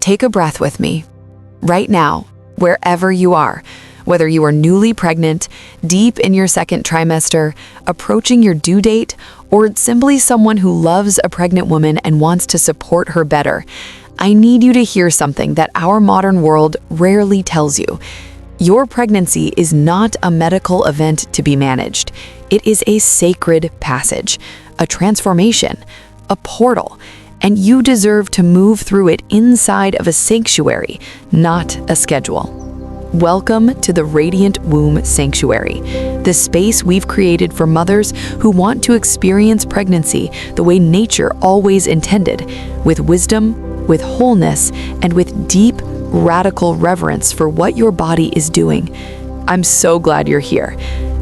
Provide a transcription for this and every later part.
take a breath with me. Right now, wherever you are, whether you are newly pregnant, deep in your second trimester, approaching your due date, or simply someone who loves a pregnant woman and wants to support her better, I need you to hear something that our modern world rarely tells you. Your pregnancy is not a medical event to be managed. It is a sacred passage, a transformation, a portal, and you deserve to move through it inside of a sanctuary, not a schedule. Welcome to the Radiant Womb Sanctuary, the space we've created for mothers who want to experience pregnancy the way nature always intended, with wisdom, with wholeness, and with deep, radical reverence for what your body is doing. I'm so glad you're here.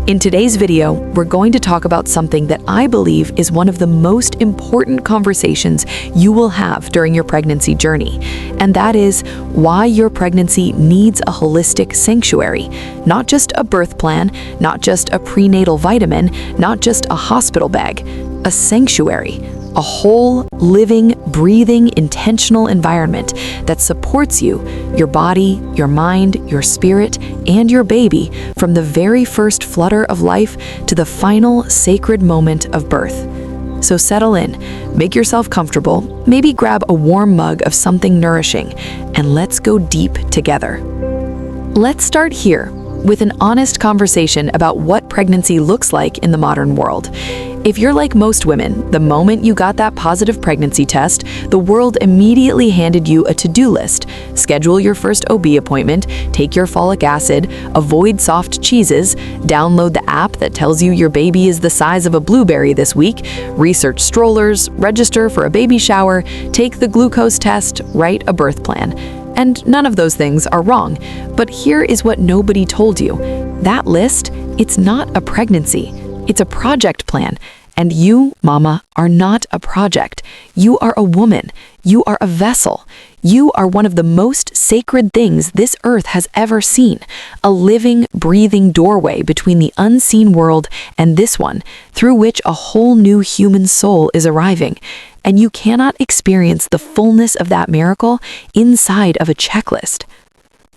In today's video, we're going to talk about something that I believe is one of the most important conversations you will have during your pregnancy journey, and that is why your pregnancy needs a holistic sanctuary, not just a birth plan, not just a prenatal vitamin, not just a hospital bag, a sanctuary, a whole, living, breathing, intentional environment that supports you, your body, your mind, your spirit, and your baby from the very first flutter of life to the final sacred moment of birth. So settle in, make yourself comfortable, maybe grab a warm mug of something nourishing, and let's go deep together. Let's start here with an honest conversation about what pregnancy looks like in the modern world. If you're like most women, the moment you got that positive pregnancy test, the world immediately handed you a to-do list. Schedule your first OB appointment, take your folic acid, avoid soft cheeses, download the app that tells you your baby is the size of a blueberry this week, research strollers, register for a baby shower, take the glucose test, write a birth plan. And none of those things are wrong, but here is what nobody told you. That list, it's not a pregnancy. It's a project plan, and you, mama, are not a project. You are a woman. You are a vessel. You are one of the most sacred things this earth has ever seen, a living, breathing doorway between the unseen world and this one, through which a whole new human soul is arriving. And you cannot experience the fullness of that miracle inside of a checklist.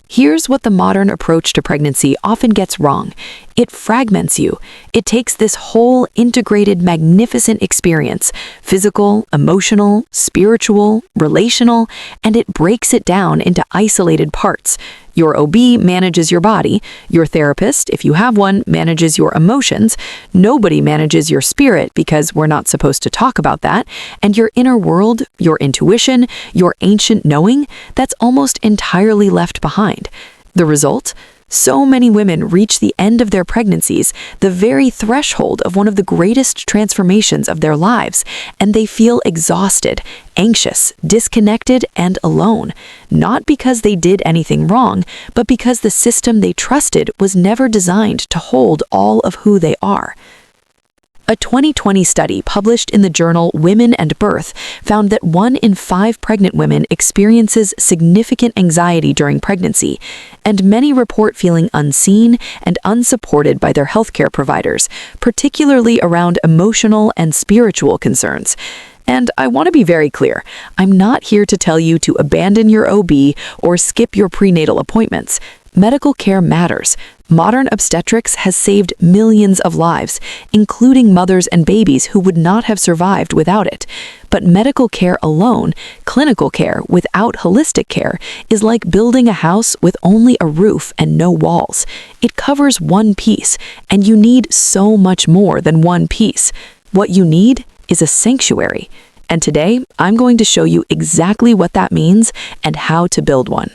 Here's what the modern approach to pregnancy often gets wrong. It fragments you. It takes this whole integrated, magnificent experience, physical, emotional, spiritual, relational, and it breaks it down into isolated parts. Your OB manages your body. Your therapist, if you have one, manages your emotions. Nobody manages your spirit because we're not supposed to talk about that. And your inner world, your intuition, your ancient knowing, that's almost entirely left behind. The result? So many women reach the end of their pregnancies, the very threshold of one of the greatest transformations of their lives, and they feel exhausted, anxious, disconnected, and alone, not because they did anything wrong, but because the system they trusted was never designed to hold all of who they are. A 2020 study published in the journal Women and Birth found that 1 in 5 pregnant women experiences significant anxiety during pregnancy, and many report feeling unseen and unsupported by their healthcare providers, particularly around emotional and spiritual concerns. And I want to be very clear, I'm not here to tell you to abandon your OB or skip your prenatal appointments. Medical care matters. Modern obstetrics has saved millions of lives, including mothers and babies who would not have survived without it. But medical care alone, clinical care without holistic care, is like building a house with only a roof and no walls. It covers one piece, and you need so much more than one piece. What you need is a sanctuary. And today, I'm going to show you exactly what that means and how to build one.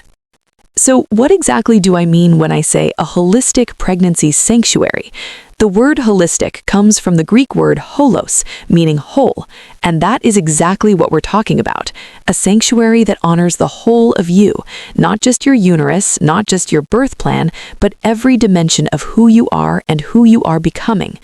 So what exactly do I mean when I say a holistic pregnancy sanctuary? The word holistic comes from the Greek word holos, meaning whole, and that is exactly what we're talking about. A sanctuary that honors the whole of you, not just your uterus, not just your birth plan, but every dimension of who you are and who you are becoming.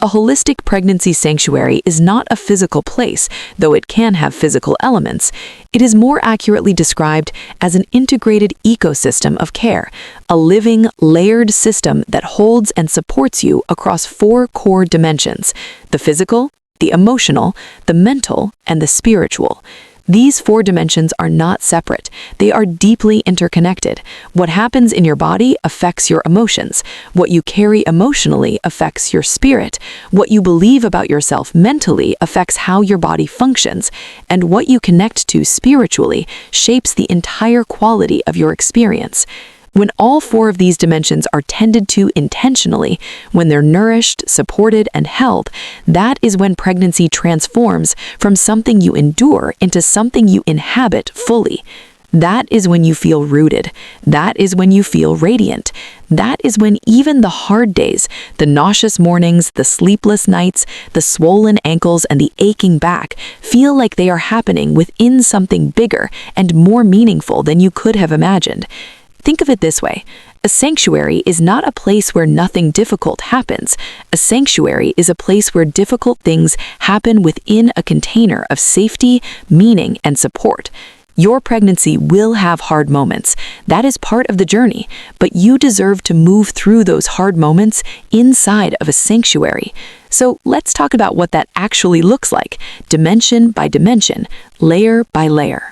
A holistic pregnancy sanctuary is not a physical place, though it can have physical elements. It is more accurately described as an integrated ecosystem of care, a living, layered system that holds and supports you across 4 core dimensions: the physical, the emotional, the mental, and the spiritual. These 4 dimensions are not separate. They are deeply interconnected. What happens in your body affects your emotions. What you carry emotionally affects your spirit. What you believe about yourself mentally affects how your body functions. And what you connect to spiritually shapes the entire quality of your experience. When all 4 of these dimensions are tended to intentionally, when they're nourished, supported, and held, that is when pregnancy transforms from something you endure into something you inhabit fully. That is when you feel rooted. That is when you feel radiant. That is when even the hard days, the nauseous mornings, the sleepless nights, the swollen ankles, and the aching back feel like they are happening within something bigger and more meaningful than you could have imagined. Think of it this way. A sanctuary is not a place where nothing difficult happens. A sanctuary is a place where difficult things happen within a container of safety, meaning, and support. Your pregnancy will have hard moments. That is part of the journey, but you deserve to move through those hard moments inside of a sanctuary. So let's talk about what that actually looks like, dimension by dimension, layer by layer.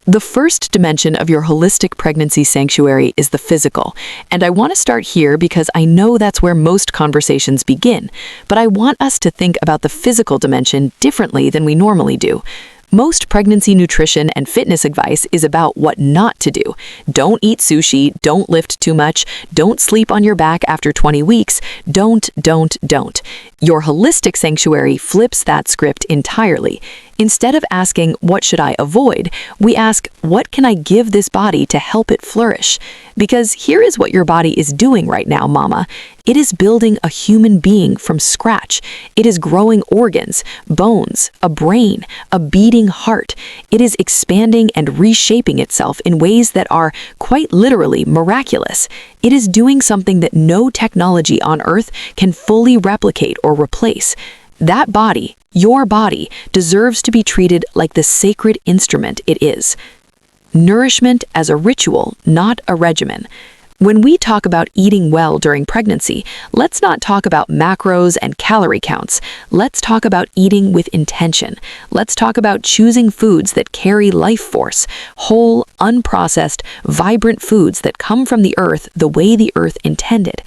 The first dimension of your holistic pregnancy sanctuary is the physical, and I want to start here because I know that's where most conversations begin, but I want us to think about the physical dimension differently than we normally do. Most pregnancy nutrition and fitness advice is about what not to do. Don't eat sushi, don't lift too much, don't sleep on your back after 20 weeks, don't. Your holistic sanctuary flips that script entirely. Instead of asking, what should I avoid, we ask, what can I give this body to help it flourish? Because here is what your body is doing right now, mama. It is building a human being from scratch. It is growing organs, bones, a brain, a beating heart. It is expanding and reshaping itself in ways that are quite literally miraculous. It is doing something that no technology on Earth can fully replicate or replace. That body, your body, deserves to be treated like the sacred instrument it is. Nourishment as a ritual, not a regimen. When we talk about eating well during pregnancy, let's not talk about macros and calorie counts. Let's talk about eating with intention. Let's talk about choosing foods that carry life force, whole, unprocessed, vibrant foods that come from the earth the way the earth intended.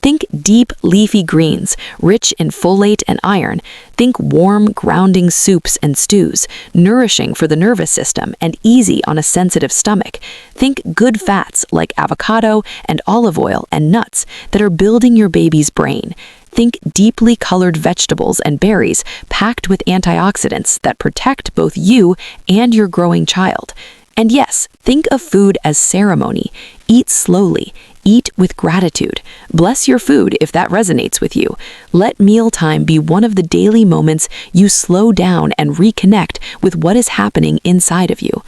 Think deep, leafy greens, rich in folate and iron. Think warm, grounding soups and stews, nourishing for the nervous system and easy on a sensitive stomach. Think good fats like avocado and olive oil and nuts that are building your baby's brain. Think deeply colored vegetables and berries packed with antioxidants that protect both you and your growing child. And yes, think of food as ceremony. Eat slowly. Eat with gratitude. Bless your food if that resonates with you. Let mealtime be one of the daily moments you slow down and reconnect with what is happening inside of you.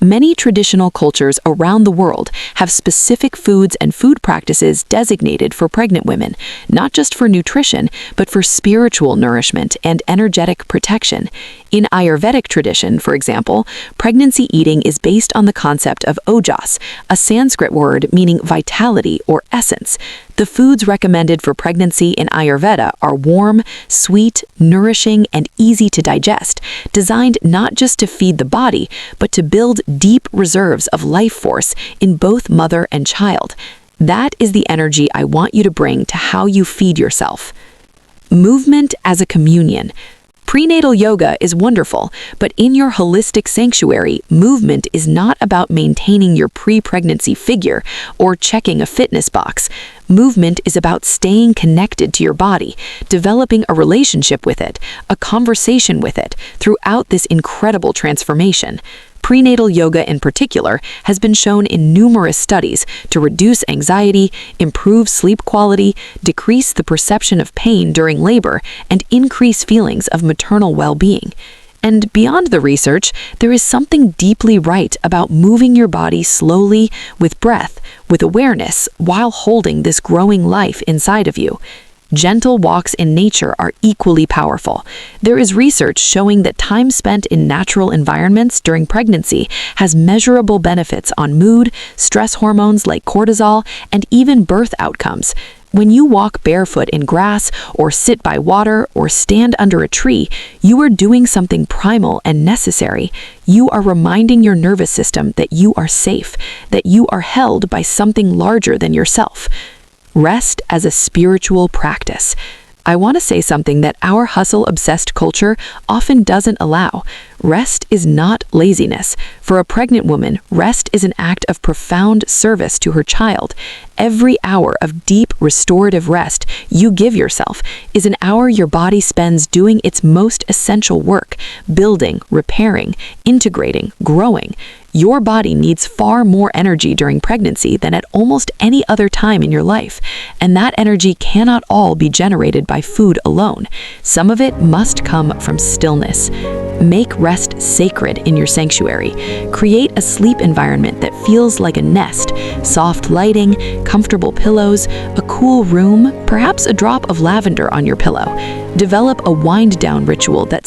Many traditional cultures around the world have specific foods and food practices designated for pregnant women, not just for nutrition, but for spiritual nourishment and energetic protection. In Ayurvedic tradition, for example, pregnancy eating is based on the concept of ojas, a Sanskrit word meaning vitality or essence. The foods recommended for pregnancy in Ayurveda are warm, sweet, nourishing, and easy to digest, designed not just to feed the body, but to build deep reserves of life force in both mother and child. That is the energy I want you to bring to how you feed yourself. Movement as a communion. Prenatal yoga is wonderful, but in your holistic sanctuary, movement is not about maintaining your pre-pregnancy figure or checking a fitness box. Movement is about staying connected to your body, developing a relationship with it, a conversation with it, throughout this incredible transformation. Prenatal yoga in particular has been shown in numerous studies to reduce anxiety, improve sleep quality, decrease the perception of pain during labor, and increase feelings of maternal well-being. And beyond the research, there is something deeply right about moving your body slowly, with breath, with awareness, while holding this growing life inside of you. Gentle walks in nature are equally powerful. There is research showing that time spent in natural environments during pregnancy has measurable benefits on mood, stress hormones like cortisol, and even birth outcomes. When you walk barefoot in grass, or sit by water, or stand under a tree, you are doing something primal and necessary. You are reminding your nervous system that you are safe, that you are held by something larger than yourself. Rest as a spiritual practice. I want to say something that our hustle-obsessed culture often doesn't allow. Rest is not laziness. For a pregnant woman, rest is an act of profound service to her child. Every hour of deep, restorative rest you give yourself is an hour your body spends doing its most essential work, building, repairing, integrating, growing. Your body needs far more energy during pregnancy than at almost any other time in your life, and that energy cannot all be generated by food alone. Some of it must come from stillness. Make rest sacred in your sanctuary. Create a sleep environment that feels like a nest. Soft lighting, comfortable pillows, a cool room, perhaps a drop of lavender on your pillow. Develop a wind-down ritual that